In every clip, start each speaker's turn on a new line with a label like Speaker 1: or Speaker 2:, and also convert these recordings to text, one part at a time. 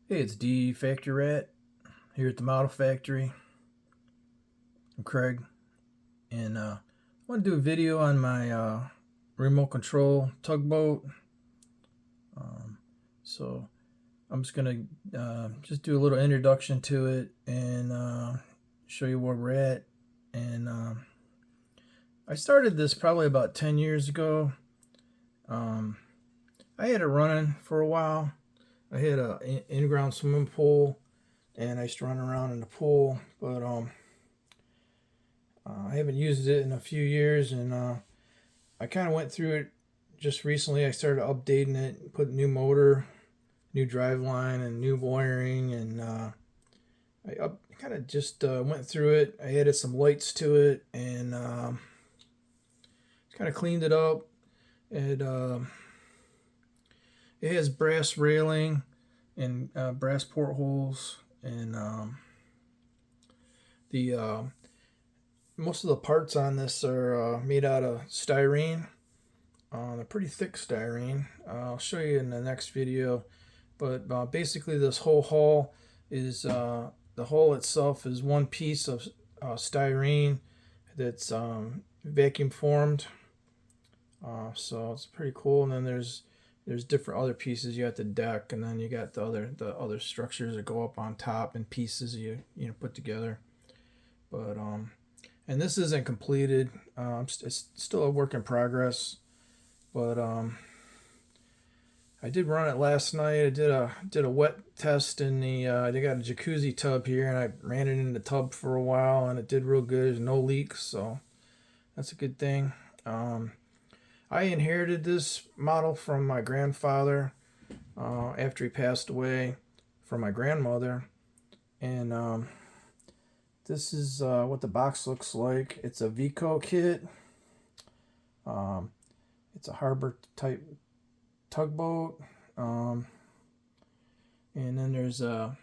Speaker 1: Hey, it's D Factory Rat here at the Model Factory. I'm Craig, and I want to do a video on my remote control tugboat. So I'm just gonna just do a little introduction to it and show you where we're at. And I started this probably about 10 years ago. I had it running for a while. I had a in-ground swimming pool, and I used to run around in the pool, but I haven't used it in a few years, and I kind of went through it just recently. I started updating it, put new motor, new drive line, and new wiring, and I kind of just went through it. I added some lights to it, and kind of cleaned it up. It has brass railing and brass portholes, and the most of the parts on this are made out of styrene. They're pretty thick styrene. I'll show you in the next video. But basically, this whole hull is the hull itself is one piece of styrene that's vacuum formed. So it's pretty cool. And then there's different other pieces. You got the deck, and then you got the other structures that go up on top, and pieces you put together. But and this isn't completed. It's still a work in progress. But I did run it last night. I did a wet test in the. They got a jacuzzi tub here, and I ran it in the tub for a while, and it did real good. There's no leaks, so that's a good thing. I inherited this model from my grandfather after he passed away, from my grandmother, and this is what the box looks like. It's a Vico kit. It's a harbor type tugboat, and then there's a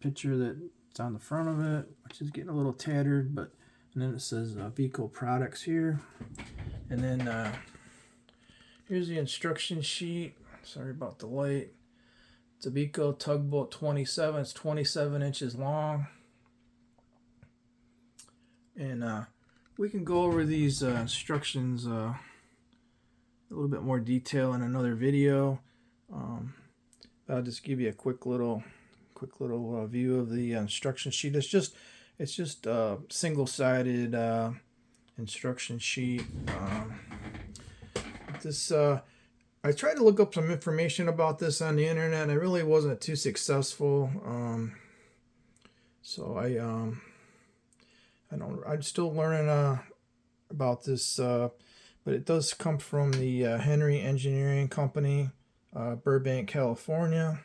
Speaker 1: picture that's on the front of it, which is getting a little tattered, but and then it says Vico products here, and then here's the instruction sheet. Sorry about the light. It's a Vico tugboat 27. It's 27 inches long, and we can go over these instructions a little bit more detail in another video. I'll just give you a quick little view of the instruction sheet. It's just a single-sided instruction sheet. I tried to look up some information about this on the internet, and I really wasn't too successful. So I'm still learning about this, but it does come from the Henry Engineering Company, Burbank, California.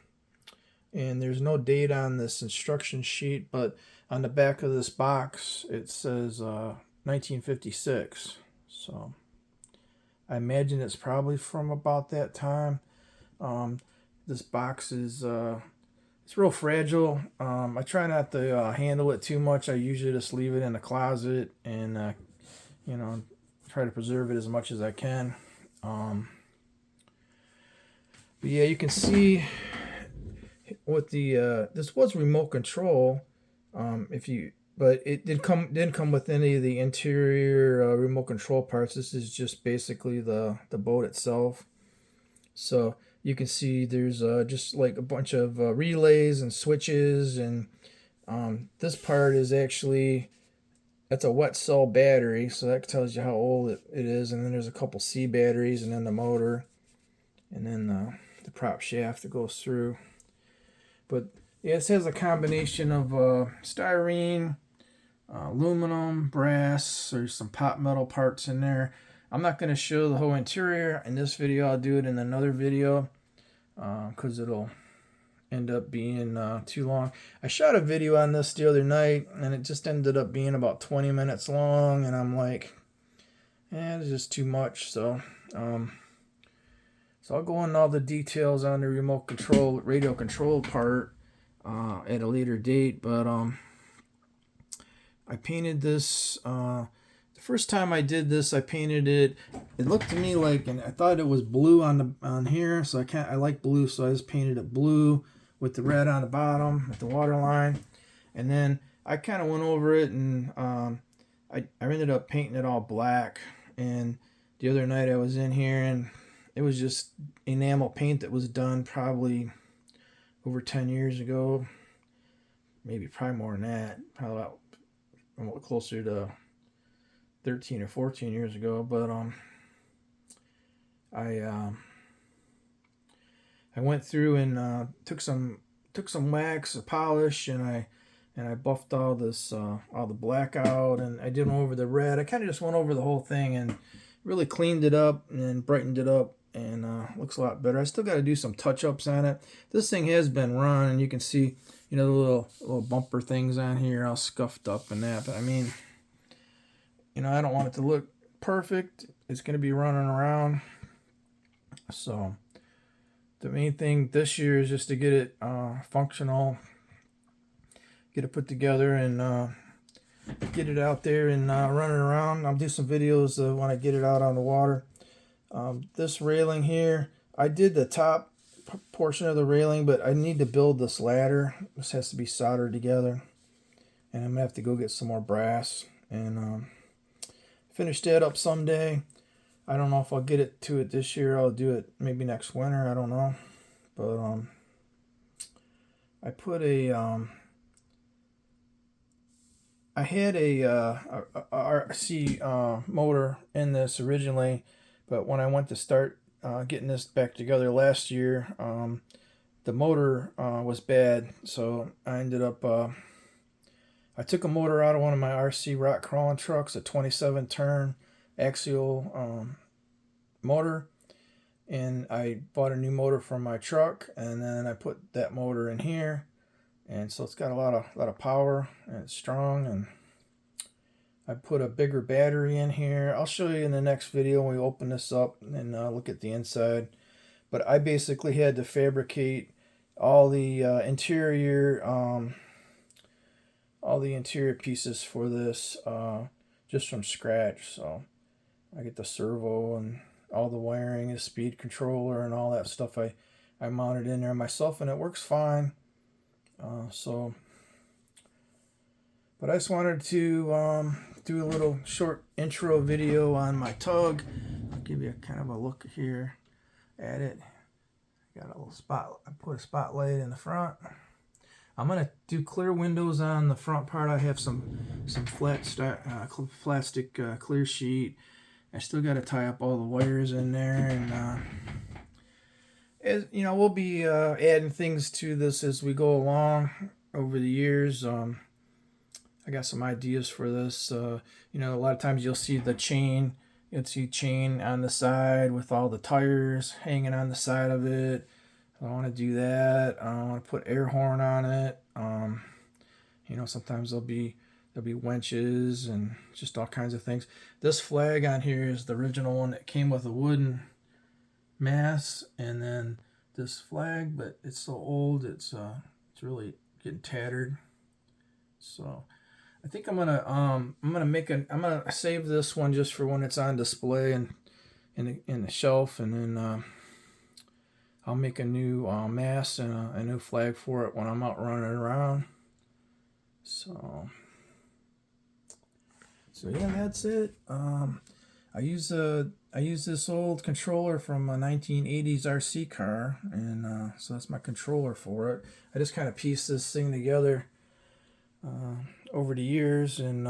Speaker 1: And there's no date on this instruction sheet, but on the back of this box it says 1956. So I imagine it's probably from about that time. This box is it's real fragile. I try not to handle it too much. I usually just leave it in the closet and try to preserve it as much as I can. But yeah, you can see with the this was remote control. But it didn't come with any of the interior remote control parts. This is just basically the boat itself. So you can see there's just like a bunch of relays and switches, and this part is actually, that's a wet cell battery, so that tells you how old it is. And then there's a couple C batteries, and then the motor, and then the prop shaft that goes through. But yeah, it has a combination of styrene, aluminum, brass. There's some pot metal parts in there. I'm not going to show the whole interior in this video. I'll do it in another video because it'll end up being too long. I shot a video on this the other night, and it just ended up being about 20 minutes long, and I'm like, it's just too much. So I'll go into all the details on the remote control, radio control part at a later date. But I painted this. The first time I did this, I painted it. It looked to me like, and I thought it was blue on here, so I like blue, so I just painted it blue with the red on the bottom with the water line. And then I kind of went over it, and I ended up painting it all black. And the other night I was in here, and it was just enamel paint that was done probably over 10 years ago, probably more than that, probably about closer to 13 or 14 years ago. But I went through and took some wax, a polish, and I buffed all the black out, and I did one over the red. I kind of just went over the whole thing and really cleaned it up and brightened it up, and looks a lot better. I still got to do some touch-ups on it. This thing has been run, and you can see, the little bumper things on here all scuffed up and that. But I mean, I don't want it to look perfect. It's going to be running around. So the main thing this year is just to get it functional, get it put together, and get it out there and running around. I'll do some videos when I get it out on the water. This railing here, I did the top portion of the railing, but I need to build this ladder. This has to be soldered together, and I'm gonna have to go get some more brass and finish that up someday. I don't know if I'll get it to it this year. I'll do it maybe next winter. I don't know, but I put I had a RC motor in this originally, but when I went to start getting this back together last year, the motor was bad, so I ended up I took a motor out of one of my RC rock crawling trucks, a 27 turn axial motor, and I bought a new motor for my truck, and then I put that motor in here, and so it's got a lot of power, and it's strong. And I put a bigger battery in here. I'll show you in the next video when we open this up and look at the inside. But I basically had to fabricate all the interior pieces for this just from scratch. So I get the servo and all the wiring, the speed controller, and all that stuff. I mounted in there myself, and it works fine. But I just wanted to do a little short intro video on my tug. I'll give you a kind of a look here at it. Got a little spot. I put a spotlight in the front. I'm gonna do clear windows on the front part. I have some plastic clear sheet. I still got to tie up all the wires in there, and as you know, we'll be adding things to this as we go along over the years. I got some ideas for this. A lot of times you'll see the chain. You'll see chain on the side with all the tires hanging on the side of it. I don't want to do that. I don't want to put air horn on it. Sometimes there'll be winches and just all kinds of things. This flag on here is the original one that came with a wooden mast, and then this flag, but it's so old, it's really getting tattered. So I think I'm gonna save this one just for when it's on display and in the shelf, and then I'll make a new mast and a new flag for it when I'm out running around. So yeah, that's it. I use this old controller from a 1980s RC car, and so that's my controller for it. I just kind of pieced this thing together over the years, and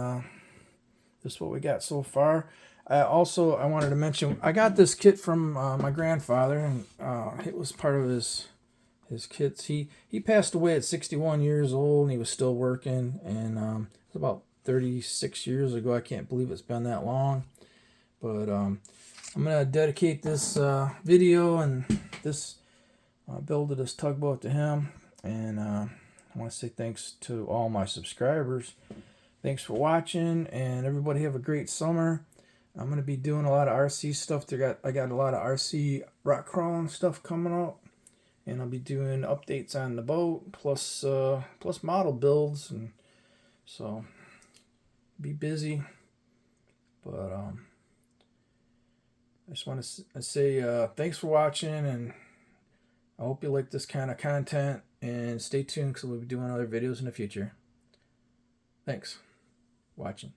Speaker 1: this is what we got so far. I wanted to mention, I got this kit from my grandfather, and it was part of his kits. He passed away at 61 years old, and he was still working, and it was about 36 years ago. I can't believe it's been that long. But I'm going to dedicate this video and this build of this tugboat to him. And I want to say thanks to all my subscribers. Thanks for watching, and everybody have a great summer. I'm going to be doing a lot of RC stuff. I got a lot of RC rock crawling stuff coming up, and I'll be doing updates on the boat plus model builds, and so be busy. But I just want to say thanks for watching, and I hope you like this kind of content, and stay tuned because we'll be doing other videos in the future. Thanks for watching.